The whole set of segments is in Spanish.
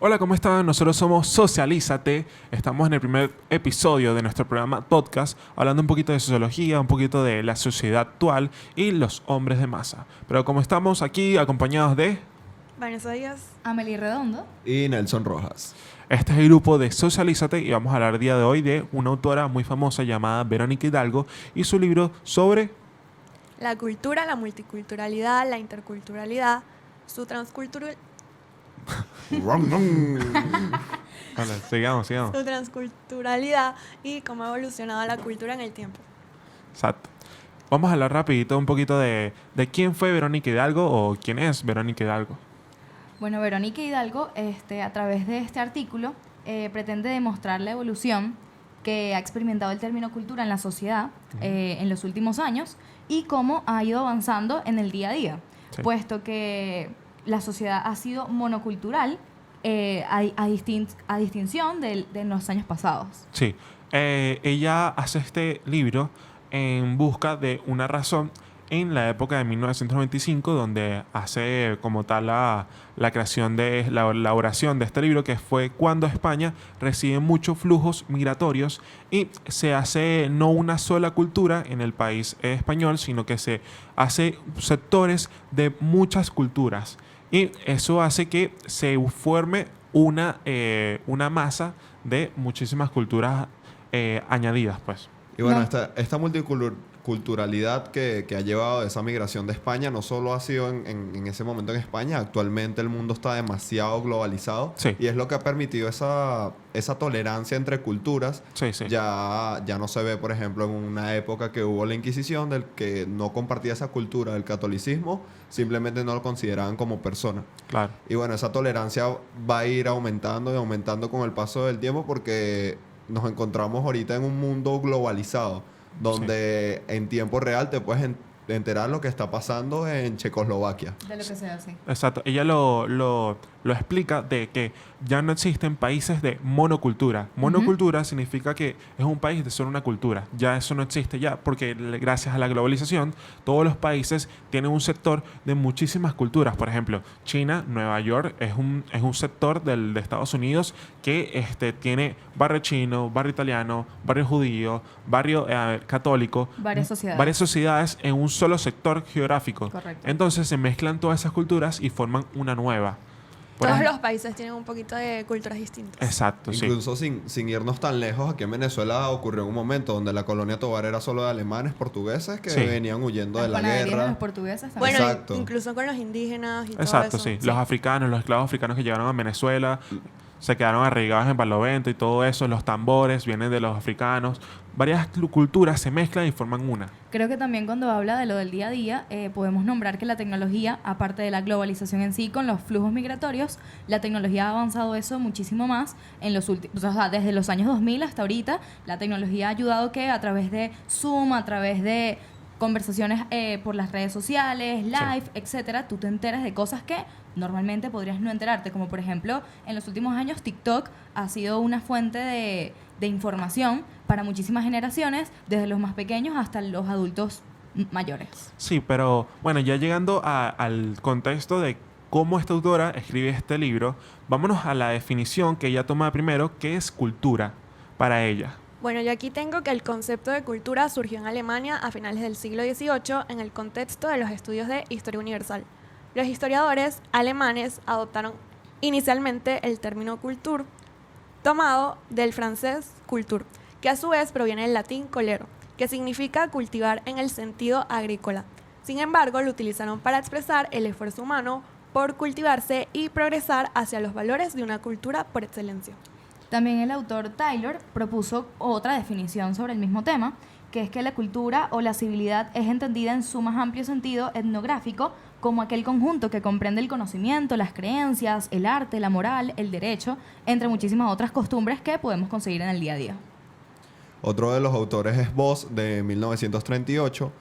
Hola, ¿cómo están? Nosotros somos Socialízate. Estamos en el primer episodio de nuestro programa podcast, hablando un poquito de sociología, un poquito de la sociedad actual y los hombres de masa. Pero como estamos aquí acompañados de... Vanessa Díaz. Amelie Redondo. Y Nelson Rojas. Este es el grupo de Socialízate y vamos a hablar el día de hoy de una autora muy famosa llamada Verónica Hidalgo y su libro sobre... La cultura, la multiculturalidad, la interculturalidad, su Vale, sigamos. su transculturalidad y cómo ha evolucionado la cultura en el tiempo. Exacto. Vamos a hablar rapidito un poquito de quién fue Verónica Hidalgo o quién es Verónica Hidalgo. Bueno, Verónica Hidalgo, a través de este artículo, pretende demostrar la evolución que ha experimentado el término cultura en la sociedad en los últimos años y cómo ha ido avanzando en el día a día, Sí. puesto que la sociedad ha sido monocultural a distinción de los años pasados. Sí. Ella hace este libro en busca de una razón en la época de 1995, donde hace como tal la creación de la elaboración de este libro, que fue cuando España recibe muchos flujos migratorios y se hace no una sola cultura en el país español, sino que se hace sectores de muchas culturas. Y eso hace que se forme una masa de muchísimas culturas añadidas, pues. Y bueno, No. esta multiculturalidad que ha llevado esa migración de España no solo ha sido en ese momento en España, actualmente el mundo está demasiado globalizado. Sí. Y es lo que ha permitido esa tolerancia entre culturas. Sí. Ya no se ve, por ejemplo, en una época que hubo la Inquisición, del que no compartía esa cultura del catolicismo, simplemente no lo consideraban como persona. Claro. Y bueno, esa tolerancia va a ir aumentando y aumentando con el paso del tiempo porque nos encontramos ahorita en un mundo globalizado donde en tiempo real te puedes enterar lo que está pasando en Checoslovaquia. De lo que sea, sí. Exacto. Ella lo explica de que ya no existen países de monocultura. Monocultura significa que es un país de solo una cultura. Ya eso no existe ya porque gracias a la globalización todos los países tienen un sector de muchísimas culturas. Por ejemplo, China, Nueva York es un sector de Estados Unidos que tiene barrio chino, barrio italiano, barrio judío, barrio católico. Varias sociedades. Varias sociedades en un solo sector geográfico. Correcto. Entonces se mezclan todas esas culturas y forman una nueva. Todos los países tienen un poquito de culturas distintas. Exacto, sí. Incluso sin irnos tan lejos, aquí en Venezuela ocurrió un momento donde la colonia Tovar era solo de alemanes, portugueses que Sí. venían huyendo de Las la panaderías de guerra. los portugueses también. Bueno, Exacto. incluso con los indígenas y Exacto, todo eso. sí. Los africanos, los esclavos africanos que llegaron a Venezuela se quedaron arraigados en Barlovento y todo eso. Los tambores vienen de los africanos. Varias culturas se mezclan y forman una. Creo que también cuando habla de lo del día a día, podemos nombrar que la tecnología, aparte de la globalización en sí, con los flujos migratorios, la tecnología ha avanzado eso muchísimo más en los últimos, o sea, desde los años 2000 hasta ahorita, la tecnología ha ayudado que a través de Zoom, a través de conversaciones por las redes sociales, live, etcétera, tú te enteras de cosas que normalmente podrías no enterarte, como por ejemplo, en los últimos años TikTok ha sido una fuente de información para muchísimas generaciones, desde los más pequeños hasta los adultos mayores. Sí, pero bueno, ya llegando al contexto de cómo esta autora escribe este libro, vámonos a la definición que ella toma primero, que es cultura para ella. Bueno, yo aquí tengo que el concepto de cultura surgió en Alemania a finales del siglo XVIII en el contexto de los estudios de historia universal. Los historiadores alemanes adoptaron inicialmente el término cultur, tomado del francés culture, que a su vez proviene del latín colero, que significa cultivar en el sentido agrícola. Sin embargo, lo utilizaron para expresar el esfuerzo humano por cultivarse y progresar hacia los valores de una cultura por excelencia. También el autor Taylor propuso otra definición sobre el mismo tema, que es que la cultura o la civilidad es entendida en su más amplio sentido etnográfico como aquel conjunto que comprende el conocimiento, las creencias, el arte, la moral, el derecho, entre muchísimas otras costumbres que podemos conseguir en el día a día. Otro de los autores es Voss, de 1938,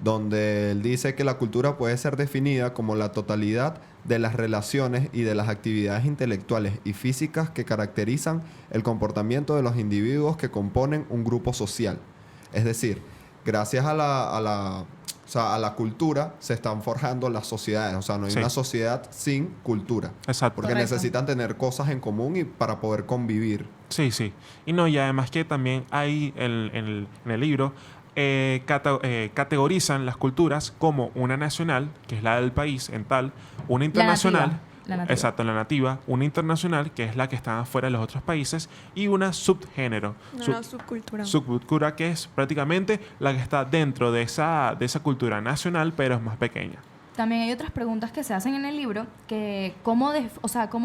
donde él dice que la cultura puede ser definida como la totalidad de las relaciones y de las actividades intelectuales y físicas que caracterizan el comportamiento de los individuos que componen un grupo social. Es decir, gracias a O sea, a la cultura se están forjando las sociedades. O sea, no hay Sí. una sociedad sin cultura. Exacto. Porque Correcto. necesitan tener cosas en común y para poder convivir. Sí, sí. Y no, y además que también hay en el libro, categorizan las culturas como una nacional, que es la del país en tal, una internacional, La nativa. exacto, la nativa, una internacional, que es la que está afuera de los otros países, y una subgénero, Una subcultura. subcultura, que es prácticamente la que está dentro de esa cultura nacional, pero es más pequeña. También hay otras preguntas que se hacen en el libro, que cómo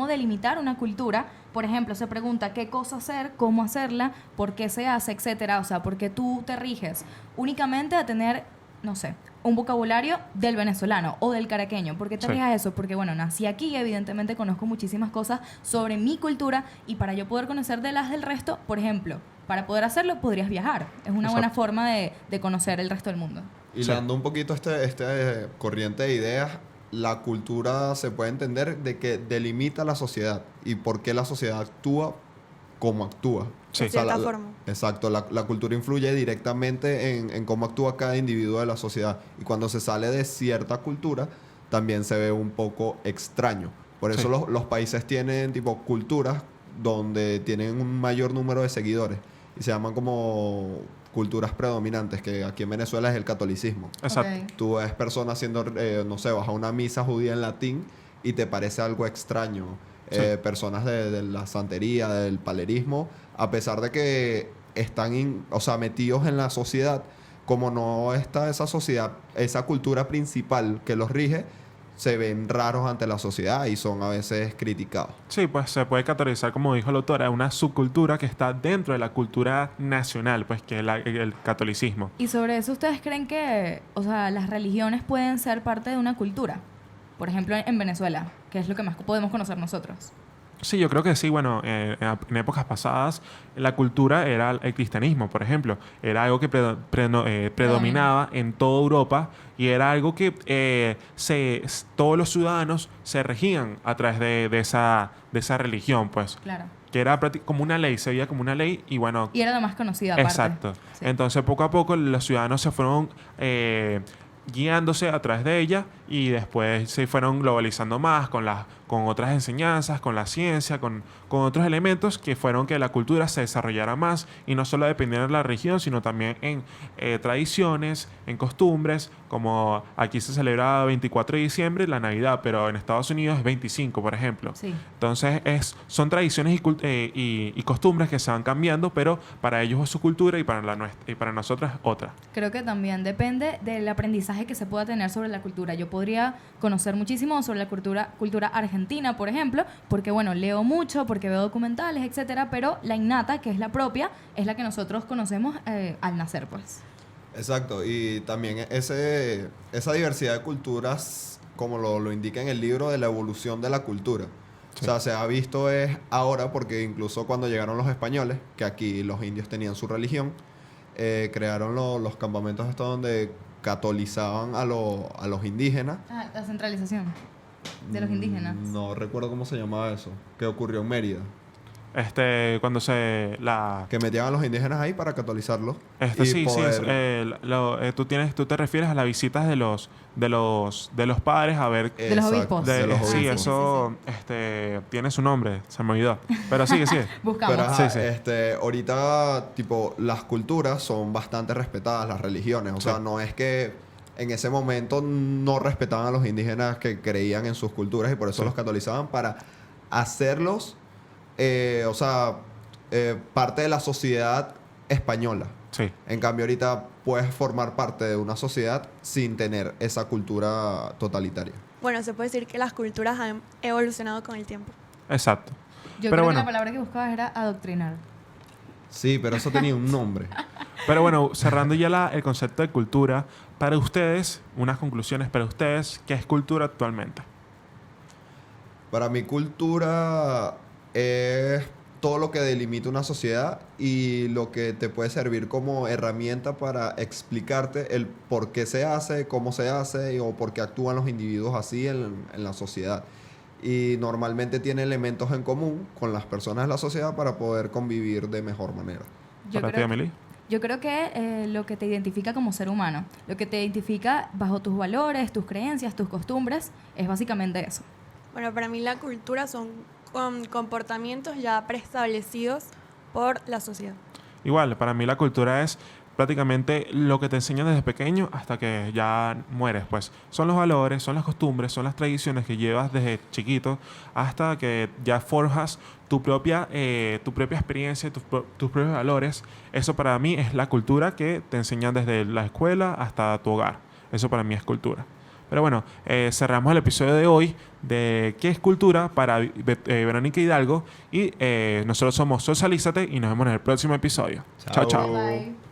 delimitar una cultura. Por ejemplo, se pregunta qué cosa hacer, cómo hacerla, por qué se hace, etcétera. O sea, porque tú te riges únicamente a tener, no sé, un vocabulario del venezolano o del caraqueño. ¿Por qué te Sí. rijas a eso? Porque, bueno, nací aquí y evidentemente conozco muchísimas cosas sobre mi cultura, y para yo poder conocer de las del resto, por ejemplo, para poder hacerlo podrías viajar. Es una buena Exacto. forma de conocer el resto del mundo. Y Sí. dando un poquito este corriente de ideas, la cultura se puede entender de que delimita la sociedad y por qué la sociedad actúa como actúa. Sí. De cierta la- forma. Exacto, la cultura influye directamente en cómo actúa cada individuo de la sociedad. Y cuando se sale de cierta cultura, también se ve un poco extraño. Por eso Sí. los países tienen tipo culturas donde tienen un mayor número de seguidores y se llaman como culturas predominantes, que aquí en Venezuela es el catolicismo. Exacto. Ok. Tú ves personas haciendo, no sé, vas a una misa judía en latín y te parece algo extraño. Sí. Personas de la santería, del palerismo, a pesar de que están o sea, metidos en la sociedad, como no está esa sociedad, esa cultura principal que los rige, se ven raros ante la sociedad y son a veces criticados. Sí, pues se puede categorizar, como dijo la autora, una subcultura que está dentro de la cultura nacional, pues que es el catolicismo. Y sobre eso, ¿ustedes creen que, o sea, las religiones pueden ser parte de una cultura? Por ejemplo, en Venezuela, que es lo que más podemos conocer nosotros. Sí, yo creo que sí. Bueno, en épocas pasadas la cultura era el cristianismo, por ejemplo. Era algo que predominaba en toda Europa y era algo que todos los ciudadanos se regían a través de esa religión, pues. Claro. Que era como una ley, se veía como una ley y bueno... Y era la más conocida, aparte. Exacto. Sí. Entonces, poco a poco, los ciudadanos se fueron guiándose a través de ella y después se fueron globalizando más con otras enseñanzas, con la ciencia, con otros elementos que fueron que la cultura se desarrollara más y no solo dependiera de la región, sino también en tradiciones, en costumbres, como aquí se celebra 24 de diciembre la Navidad, pero en Estados Unidos es 25, por ejemplo. Sí. Entonces, son tradiciones y costumbres que se van cambiando, pero para ellos es su cultura y para nosotras otra. Creo que también depende del aprendizaje que se pueda tener sobre la cultura. Yo podría conocer muchísimo sobre la cultura argentina, por ejemplo, porque, bueno, leo mucho, porque veo documentales, etcétera, pero la innata, que es la propia, es la que nosotros conocemos al nacer, pues. Exacto, y también esa diversidad de culturas, como lo indica en el libro, de la evolución de la cultura. Sí. O sea, se ha visto es ahora, porque incluso cuando llegaron los españoles, que aquí los indios tenían su religión, crearon los campamentos estos donde catolizaban a los indígenas. Ah, la centralización de los indígenas. No recuerdo cómo se llamaba eso, que ocurrió en Mérida. Cuando Que metían a los indígenas ahí para catolizarlos. y sí, poder- tú te refieres a las visitas de los padres a ver. De los obispos. de- de los sí, obispos. eso tiene su nombre, se me olvidó. Pero sigue. Buscamos. Pero ajá, Sí, sí. ahorita, tipo, las culturas son bastante respetadas, las religiones. O Sí. sea, no es que en ese momento no respetaban a los indígenas que creían en sus culturas y por eso Sí. los catolizaban para hacerlos, parte de la sociedad española. Sí. En cambio, ahorita puedes formar parte de una sociedad sin tener esa cultura totalitaria. Bueno, se puede decir que las culturas han evolucionado con el tiempo. Exacto. Yo Pero creo bueno. que la palabra que buscabas era adoctrinar. Sí, pero eso tenía un nombre. Pero bueno, cerrando ya el concepto de cultura, para ustedes, unas conclusiones para ustedes, ¿qué es cultura actualmente? Para mí, cultura es todo lo que delimita una sociedad y lo que te puede servir como herramienta para explicarte el por qué se hace, cómo se hace o por qué actúan los individuos así en la sociedad. Y normalmente tiene elementos en común con las personas de la sociedad para poder convivir de mejor manera. Yo Para ti, creo, Emily. Yo creo que lo que te identifica como ser humano, lo que te identifica bajo tus valores, tus creencias, tus costumbres, es básicamente eso. Bueno, para mí la cultura son comportamientos ya preestablecidos por la sociedad. Igual, para mí la cultura es prácticamente lo que te enseñan desde pequeño hasta que ya mueres, pues. Son los valores, son las costumbres, son las tradiciones que llevas desde chiquito hasta que ya forjas tu propia experiencia, tus propios valores. Eso para mí es la cultura que te enseñan desde la escuela hasta tu hogar. Eso para mí es cultura. Pero bueno, cerramos el episodio de hoy de ¿Qué es cultura? Para Verónica Hidalgo. Y nosotros somos Socialízate y nos vemos en el próximo episodio. Chao, chao. Bye.